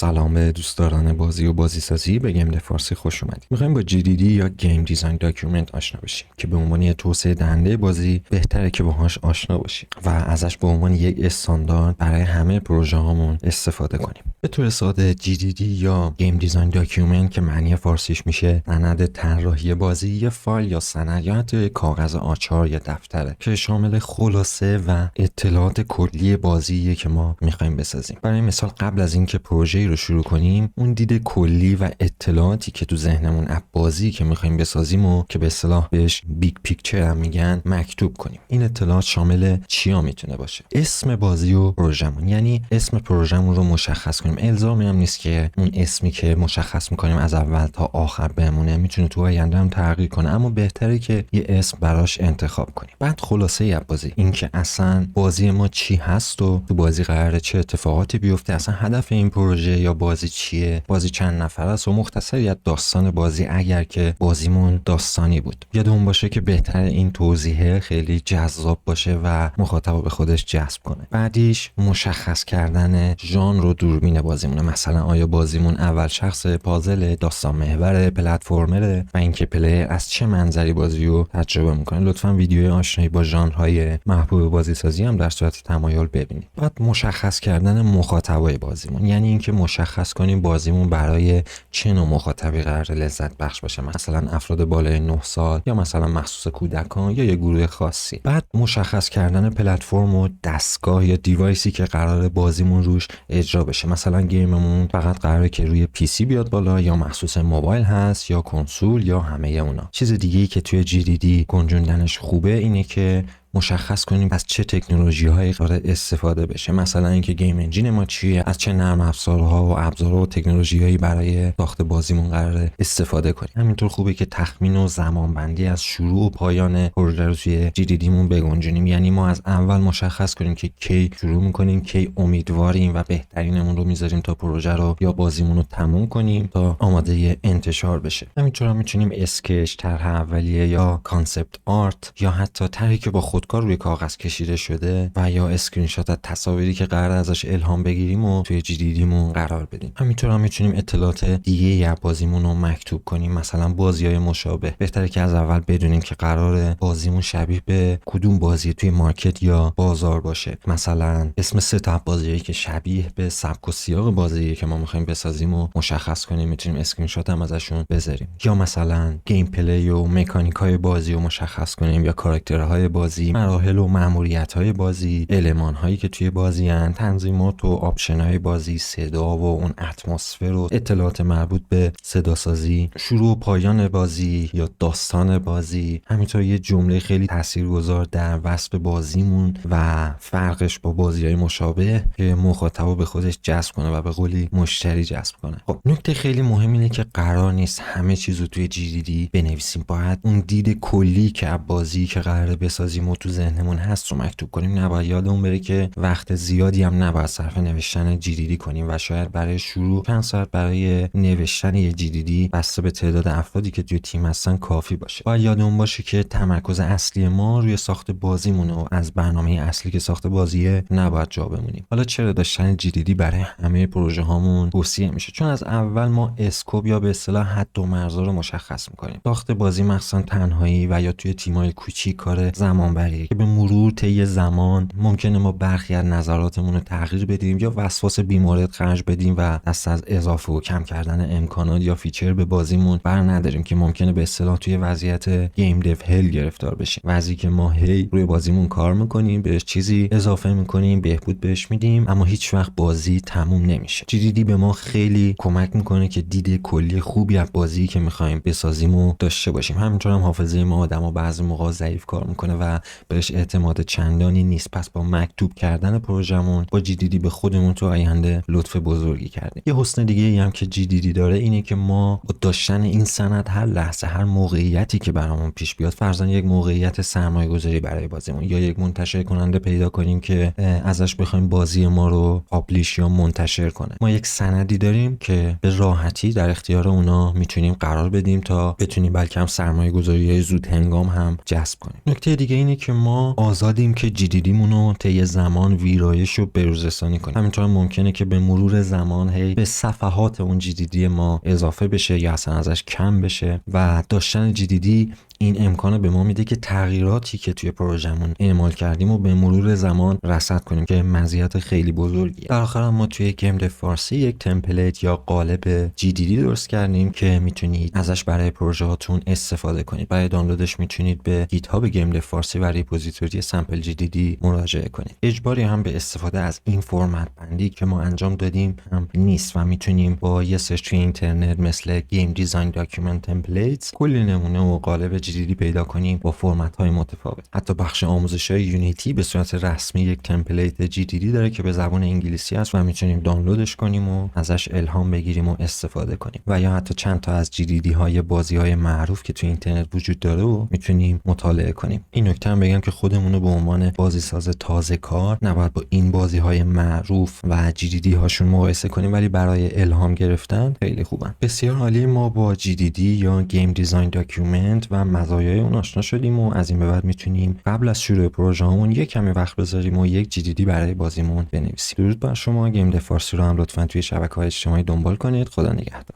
سلام به دوستداران بازی و بازی سازی به گیم فارسی خوش اومدید. میخوایم با GDD یا گیم دیزاین داکیومنت آشنا بشیم که به عنوان یه توسعه دهنده بازی بهتره که باهاش آشنا باشیم و ازش به عنوان یک استاندارد برای همه پروژه هامون استفاده کنیم. به طور ساده GDD یا گیم دیزاین داکیومنت که معنی فارسیش میشه سند طراحی بازی، یه فایل یا سند یا حتی کاغذ آچار یا دفتره که شامل خلاصه و اطلاعات کلی بازیه که ما میخوایم بسازیم. برای مثال قبل از اینکه پروژه‌ای رو شروع کنیم اون دید کلی و اطلاعاتی که تو ذهنمون اپ بازی که میخوایم بسازیم و که به اصطلاح بهش بیگ پیکچر هم میگن مکتوب کنیم. این اطلاعات شامل چیا میتونه باشه؟ اسم بازی و پروژمون، یعنی اسم پروژمون رو مشخص کنیم. الزامی هم نیست که اون اسمی که مشخص میکنیم از اول تا آخر بمونه، میتونه تو آینده هم تغییر کنه، اما بهتره که یه اسم براش انتخاب کنیم. بعد خلاصه اپ بازی، اینکه اصلا بازی ما چی هست و تو بازی قراره چه اتفاقاتی بیفته، اصلا هدف این پروژه یا بازی چیه، بازی چند نفر است و مختصریت داستان بازی اگر که بازیمون داستانی بود. یادمون باشه که بهتر این توضیح خیلی جذاب باشه و مخاطب به خودش جذب کنه. بعدیش مشخص کردن ژانر و دوربین بازیمونه. مثلا آیا بازیمون اول شخص، پازل، داستان محور، پلتفرمره و اینکه پلیر از چه منظری بازی رو تجربه میکنه. لطفاً ویدیوی آشنایی با ژانرهای محبوب بازی سازی هم در صورت تمایل ببینید. بعد مشخص کردن مخاطبای بازیمون، یعنی اینکه مشخص کنیم بازیمون برای چه نوع مخاطبی قرار لذت بخش باشه، مثلا افراد بالای 9 سال یا مثلا مخصوص کودکان یا یه گروه خاصی. بعد مشخص کردن پلتفرم و دستگاه یا دیوایسی که قرار بازیمون روش اجرا بشه. مثلا گیممون فقط قراره که روی پی سی بیاد بالا یا مخصوص موبایل هست یا کنسول یا همه اونا. چیز دیگه‌ای که توی GDD گنجوندنش خوبه اینه که مشخص کنیم از چه تکنولوژی‌هایی قرار استفاده بشه. مثلا اینکه گیم انجین ما چیه، از چه نرم افزارها و ابزارها و تکنولوژی‌هایی برای ساخت بازیمون قرار استفاده کنیم. همینطور خوبه که تخمین و زمانبندی از شروع و پایان پروژه رو توی GDD مون بگنجونیم. یعنی ما از اول مشخص کنیم که کی شروع می‌کنیم، کی امیدواریم و بهترینمون رو می‌ذاریم تا پروژه رو یا بازیمون رو تموم کنیم تا آماده انتشار بشه. همینطور هم می‌تونیم اسکچ، طرح اولیه یا کانسپت آرت یا حتی طرحی که با خودکار روی کاغذ کشیده شده و یا اسکرین شات از تصاویری که قرار ازش الهام بگیریم و توی GDD مون قرار بدیم. همینطور هم میتونیم اطلاعات دیگه یا بازیمون رو مکتوب کنیم. مثلا بازی‌های مشابه، بهتره که از اول بدونیم که قرار بازیمون شبیه به کدوم بازی توی مارکت یا بازار باشه. مثلا اسم ست بازیایی که شبیه به سبک و سیاق بازیه که ما می‌خوایم بسازیم و مشخص کنیم، میتونیم اسکرین شات هم ازشون بذاریم. یا مثلا گیم پلی و مکانیک‌های بازی رو مشخص کنیم یا کاراکترهای بازی، مراحل و مأموریت‌های بازی، المان‌هایی که توی بازی ان، تنظیمات و آپشن‌های بازی، صدا و اون اتمسفر و اطلاعات مربوط به صداسازی، شروع و پایان بازی یا داستان بازی. همینطور یه جمله خیلی تاثیرگذار در وصف بازیمون و فرقش با بازی‌های مشابه که مخاطب به خودش جذب کنه و به قولی مشتری جذب کنه. خب نکته خیلی مهم اینه که قرار نیست همه چیز رو توی GDD بنویسیم. باید اون دید کلی که بازی که قراره بسازیم و تو ذهنمون هست رو مکتوب کنیم. نباید یادمون بره که وقت زیادی هم نباید صرف نوشتن GDD کنیم و شاید برای شروع چند ساعت برای نوشتن یه GDD بسته به تعداد افرادی که توی تیم هستن کافی باشه. باید یادمون باشه که تمرکز اصلی ما روی ساخت بازیمونه و از برنامه اصلی که ساخت بازیه نباید جا بمونیم. حالا چرا داشتن GDD برای همه پروژه هامون توصیه میشه؟ چون از اول ما اسکوپ یا به اصطلاح حد و مرزا رو مشخص میکنیم. ساخت بازی مخصوصا تنهایی و یا توی تیم‌های کوچیک کار زمانبریه که به مرور طی زمان ممکنه ما برخی از نظراتمون رو تغییر بدیم یا وسواس بیمورد خرج بدیم و دست از اضافه و کم کردن امکانات یا فیچر به بازیمون بر نداریم که ممکنه به اصطلاح توی وضعیت گیم دیو هل گرفتار بشیم. وضعی که ما هی روی بازیمون کار میکنیم، بهش چیزی اضافه میکنیم، بهبود بهش میدیم، اما هیچ وقت بازی تموم نمیشه. GDD به ما خیلی کمک میکنه که دید کلی خوبی از بازی که میخوایم بسازیم و داشته باشیم. همینطور هم حافظه ما آدم‌ها بعضی موقع ضعیف کار میکنه و بهش اعتماد چندانی نیست. پس با مکتوب کردن پروژمون با GDD به خودمون تو آینده لطف بزرگی کردیم. یه حسن دیگه ای هم که GDD داره اینه که ما با داشتن این سند هر لحظه، هر موقعیتی که برامون پیش بیاد، فرضاً یک موقعیت سرمایه‌گذاری برای بازیمون یا یک منتشر کننده پیدا کنیم که ازش بخوایم بازی ما رو پابلیش یا منتشر کنه، ما یک سندی داریم که به راحتی در اختیار اونا میتونیم قرار بدیم تا بتونیم بلکه هم سرمایه‌گذاری‌های زود هنگام هم جذب کنیم. نکته دیگه اینه که ما آزادیم که GDD مونو طی زمان ویرایش و بروزرسانی کنیم. همینطور ممکنه که به مرور زمان هی به صفحات اون GDD ما اضافه بشه یا اصلا ازش کم بشه و داشتن GDD این امکانه به ما میده که تغییراتی که توی پروژمون اعمال کردیم و به مرور زمان رصد کنیم که مزیت خیلی بزرگیه. در آخر ما توی گیم دیو فارسی یک تمپلیت یا قالب GDD درست کردیم که میتونید ازش برای پروژهاتون استفاده کنید. برای دانلودش میتونید به گیت هاب گیم دیو فارسی و ریپوزیتوری سامپل GDD مراجعه کنید. اجباری هم به استفاده از این فرمت بندی که ما انجام دادیم هم نیست و میتونیم با یه سرچ توی اینترنت مثل گیم دیزاین داکیومنت تمپلیتس کلی نمونه و قالب GDD پیدا کنیم با فرمت های متفاوت. حتی بخش آموزش‌های یونیتی به صورت رسمی یک تمپلیت GDD داره که به زبان انگلیسی است و میتونیم دانلودش کنیم و ازش الهام بگیریم و استفاده کنیم. و یا حتی چند تا از GDD های بازی های معروف که تو اینترنت وجود داره و میتونیم مطالعه کنیم. این نکته هم بگم که خودمون رو به عنوان بازیساز تازه کار نباید با این بازی های معروف و GDD هاشون مقایسه کنیم، ولی برای الهام گرفتن خیلی خوبن. بسیار عالی، ما با GDD یا گیم دیزاین داکیومنت و مزایای اون آشنا شدیم و از این به بعد میتونیم قبل از شروع پروژه‌مون یک کمی وقت بذاریم و یک GDD برای بازیمون بنویسیم. درود بر شما. گیم دیو فارسی رو هم لطفاً توی شبکه‌های اجتماعی دنبال کنید. خدا نگهدار.